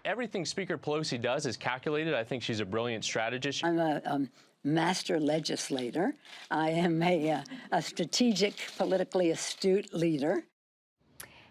everything Speaker Pelosi does is calculated. I think she's a brilliant strategist. I'm a master legislator. I am a strategic, politically astute leader.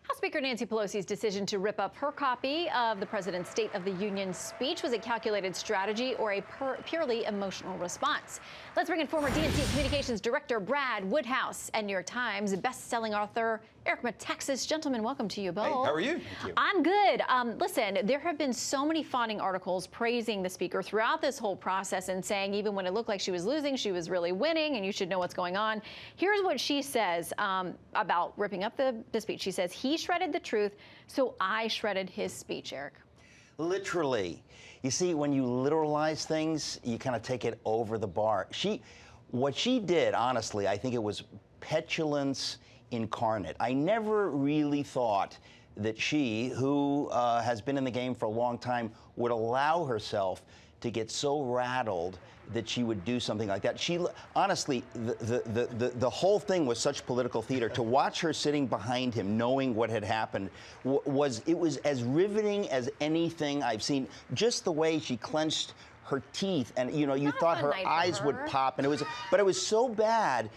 House Speaker Nancy Pelosi's decision to rip up her copy of the president's State of the Union speech was a calculated strategy or a purely emotional response. Let's bring in former DNC Communications Director Brad Woodhouse and New York Times best-selling author Eric Metaxas. Gentlemen, welcome to you both. Hey, how are you? I'm good. Listen, there have been so many fawning articles praising the speaker throughout this whole process and saying even when it looked like she was losing, she was really winning, and you should know what's going on. Here's what she says about ripping up the speech. She says, he shredded the truth, so I shredded his speech, Eric. Literally. You see, when you literalize things, you kind of take it over the bar. What she did, honestly, I think it was petulance incarnate. I never really thought that she, who has been in the game for a long time, would allow herself to get so rattled that she would do something like that. She, honestly, the whole thing was such political theater. To watch her sitting behind him, knowing what had happened, was as riveting as anything I've seen. Just the way she clenched her teeth, and you thought her eyes would pop, and but it was so bad.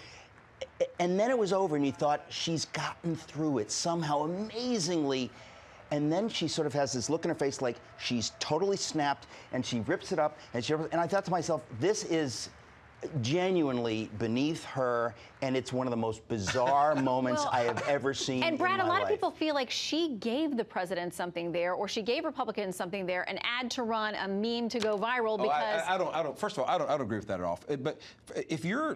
And then it was over, and you thought, she's gotten through it somehow, amazingly. And then she sort of has this look in her face like she's totally snapped, and she rips it up, and I thought to myself, this is genuinely beneath her, and it's one of the most bizarre moments I have ever seen. And Brad, in my a lot life. of people feel like she gave the president something there, or she gave Republicans something there, an ad to run, a meme to go viral. Because I don't. First of all, I don't agree with that at all. But if you're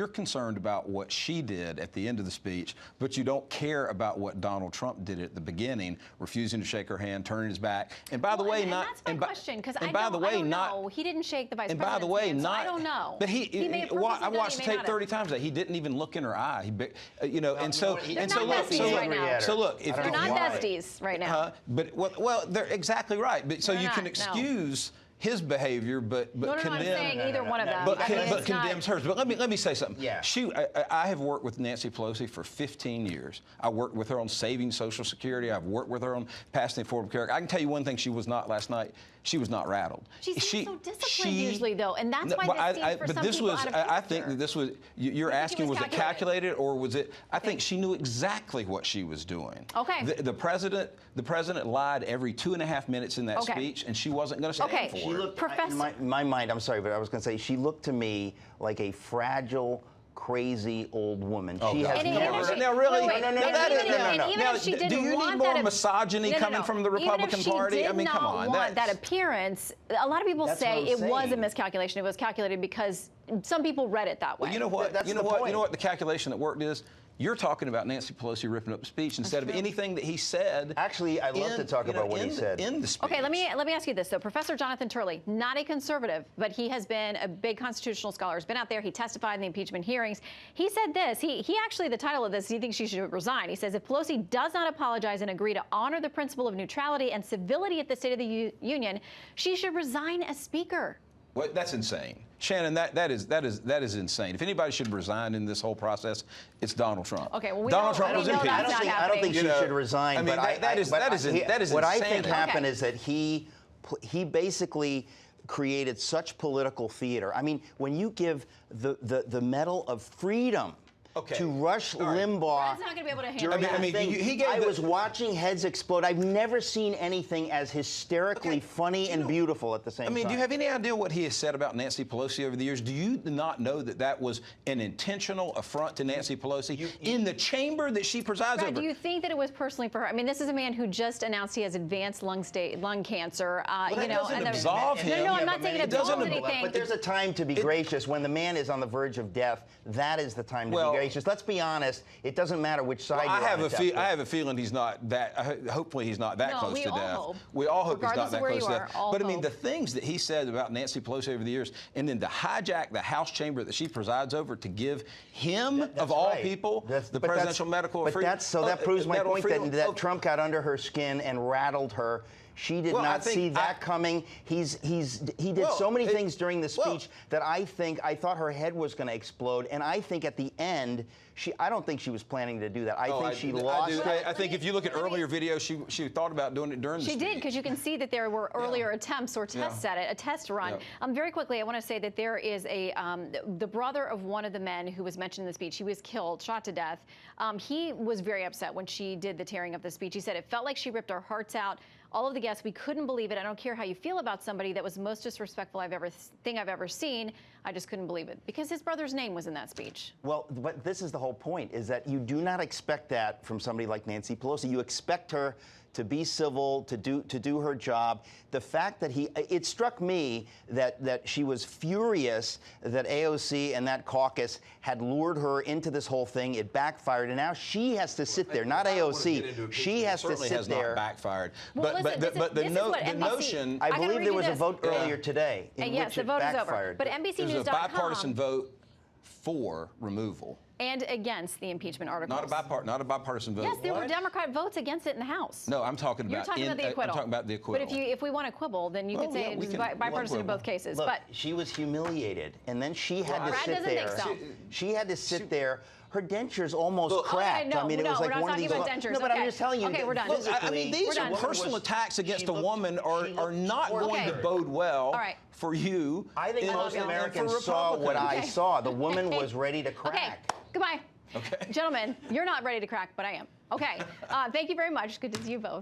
concerned about what she did at the end of the speech, but you don't care about what Donald Trump did at the beginning, refusing to shake her hand, turning his back, and by the way, that's my question, because I don't know. He didn't shake the vice president's by the way, hand, so not. I don't know. But I watched the tape 30 times. He didn't even look in her eye. And so look, they're not besties right now. Well, they're exactly right. But so you can excuse his behavior, but condemn. I'm saying either one of them. But condemns hers. But let me say something. Yeah. I have worked with Nancy Pelosi for 15 years. I worked with her on saving Social Security. I've worked with her on passing the Affordable Care Act. I can tell you one thing she was not last night. She was not rattled. She seems so disciplined usually, though, and that's why this seems for some people out of character. I think that this was. You're asking, was it calculated or was it? I think she knew exactly what she was doing. Okay. The president lied every 2.5 minutes in that speech, and she wasn't going to stand for it. She looked, in my mind, I'm sorry, but I was going to say, she looked to me like a fragile, crazy old woman. She has never. Now, really? No. Now, do you need more misogyny coming from the Republican Party? I mean, come on. Even if she did not want that appearance, a lot of people say it was a miscalculation. It was calculated because some people read it that way. Well, you know what? You know what the calculation that worked is? You're talking about Nancy Pelosi ripping up the speech instead of anything that he said. Actually, I'd love to talk about what he said in the speech. Okay, let me ask you this though. Professor Jonathan Turley, not a conservative, but he has been a big constitutional scholar. He's been out there. He testified in the impeachment hearings. He said this. He actually, the title of this, he thinks she should resign. He says if Pelosi does not apologize and agree to honor the principle of neutrality and civility at the State of the Union, she should resign as Speaker. Well, that's insane. Shannon, that is insane. If anybody should resign in this whole process, it's Donald Trump. Okay, well, Donald Trump was impeached. I don't think she should resign. I mean, that is insanity. What I think happened is that he basically created such political theater. I mean, when you give the medal of freedom to Rush Limbaugh. Brad's not going to be able to handle I was watching heads explode. I've never seen anything as hysterically funny and beautiful at the same time. I mean, do you have any idea what he has said about Nancy Pelosi over the years? Do you not know that that was an intentional affront to Nancy Pelosi in the chamber that she presides over? Do you think that it was personally for her? I mean, this is a man who just announced he has advanced lung cancer. Well, that doesn't absolve him. No, I'm not saying it absolves anything. But there's a time to be gracious. When the man is on the verge of death, that is the time to be gracious. Let's be honest. It doesn't matter which side you're on. I have a feeling he's not that. Hopefully, he's not that close to death. Hope. We all hope he's not that close to death. But I mean, the things that he said about Nancy Pelosi over the years, and then to hijack the House chamber that she presides over to give him, of all people, the presidential medical freedom. That proves my point that Trump got under her skin and rattled her. She did Well, I not think see that coming. He did so many things during the speech that I thought her head was going to explode. And I think at the end, I don't think she was planning to do that. I think she lost it. I think if you look at earlier videos, she thought about doing it during the speech. She did, because you can see that there were earlier attempts or tests at it, a test run. Very quickly, I want to say that there is the brother of one of the men who was mentioned in the speech. He was killed, shot to death. He was very upset when she did the tearing of the speech. He said it felt like she ripped our hearts out. All of the guests, we couldn't believe it. I don't care how you feel about somebody. That was the most disrespectful I've ever seen. I just couldn't believe it because his brother's name was in that speech. Well, but this is the whole point, is that you do not expect that from somebody like Nancy Pelosi. You expect her to be civil, to do her job. The fact that it struck me that she was furious that AOC and that caucus had lured her into this whole thing. It backfired, and now she has to sit there, not AOC. She has to sit there. Not backfired. Well, but the notion. I believe there was a vote earlier today in yes, which the it vote backfired. is over. But NBCNews.com. There's a bipartisan vote for removal. And against the impeachment articles. Not a bipartisan vote. Yes, there were Democrat votes against it in the House. No, I'm talking about. You're talking about the acquittal. I'm talking about the acquittal. But if we want to quibble, then you could say it's bipartisan in both cases. Look, but she was humiliated, and then she had to Brad sit doesn't there. think so. She had to sit there. Her dentures almost cracked. No, I mean, it was like we're not one of talking these. about dentures. No, but Okay. I'm just telling you. Okay, we're done. Look, I mean, these We're are done. personal attacks against a woman are not Okay. going to bode well All right. for you. I think most you. Americans for saw what I Republicans. saw. The woman was ready to Okay, crack. goodbye. Okay. Gentlemen, you're not ready to crack, but I am. Okay, thank you very much. Good to see you both.